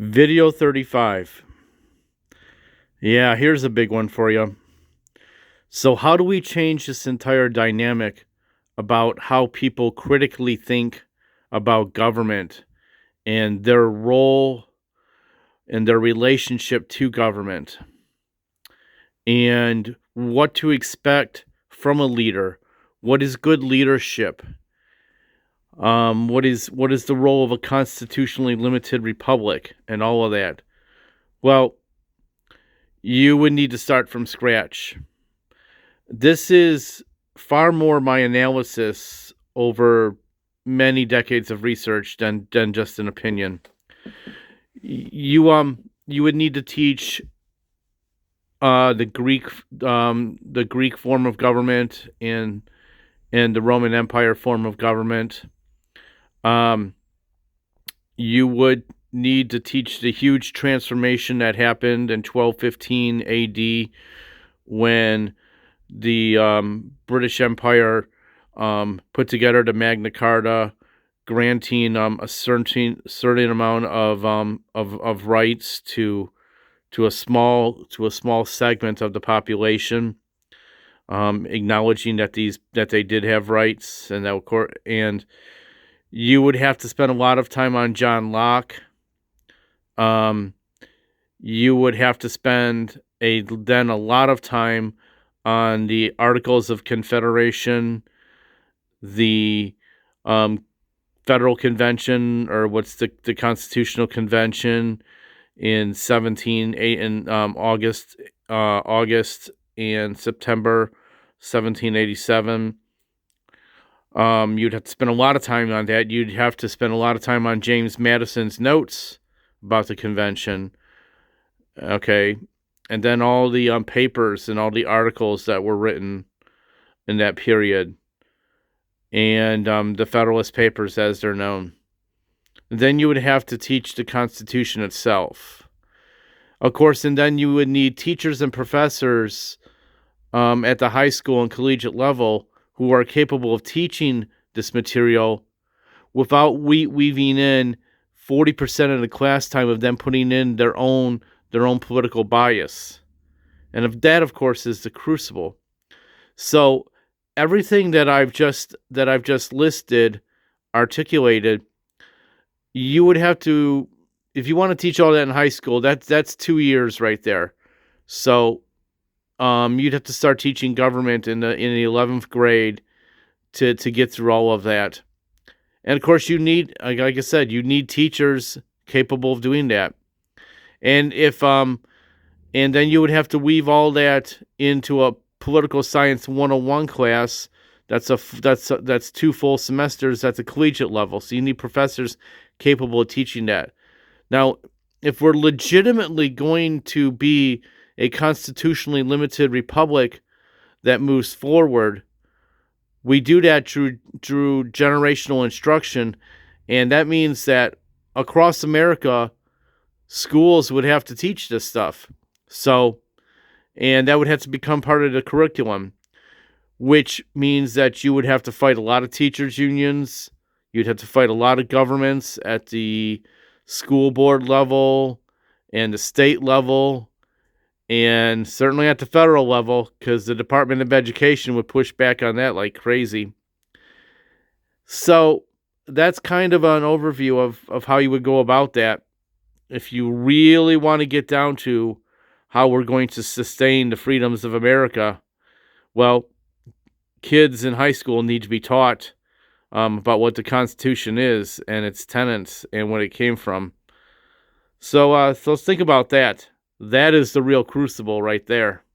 Video 35. Yeah, here's a big one for you. So, how do we change this entire dynamic about how people critically think about government and their role and their relationship to government and what to expect from a leader? What is good leadership? What is the role of a constitutionally limited republic and all of that? Well, you would need to start from scratch. This is far more my analysis over many decades of research than just an opinion. You would need to teach the Greek form of government and the Roman Empire form of government. You would need to teach the huge transformation that happened in 1215 AD when the British Empire put together the Magna Carta, granting a certain amount of rights to a small segment of the population, acknowledging that they did have rights, and you would have to spend a lot of time on John Locke. You would have to spend a lot of time on the Articles of Confederation, the Federal Convention, or what's the Constitutional Convention in August and September 1787. You'd have to spend a lot of time on that. You'd have to spend a lot of time on James Madison's notes about the convention. Okay. And then all the papers and all the articles that were written in that period. And the Federalist Papers, as they're known. Then you would have to teach the Constitution itself. Of course, and then you would need teachers and professors at the high school and collegiate level who are capable of teaching this material without weaving in 40% of the class time of them putting in their own political bias. And of that, of course, is the crucible. So everything that I've just articulated, you would have to, if you want to teach all that in high school, that's 2 years right there. So you'd have to start teaching government in the 11th grade to get through all of that. And of course, you need, like I said, you need teachers capable of doing that. And and then you would have to weave all that into a political science 101 class. That's 2 full semesters at the collegiate level. So you need professors capable of teaching that. Now, if we're legitimately going to be a constitutionally limited republic that moves forward, we do that through generational instruction, and that means that across America, schools would have to teach this stuff. So, and that would have to become part of the curriculum, which means that you would have to fight a lot of teachers' unions. You'd have to fight a lot of governments at the school board level and the state level, and certainly at the federal level, because the Department of Education would push back on that like crazy. So that's kind of an overview of how you would go about that if you really want to get down to how we're going to sustain the freedoms of America. Well, kids in high school need to be taught about what the Constitution is and its tenets and what it came from. So let's think about that. That is the real crucible right there.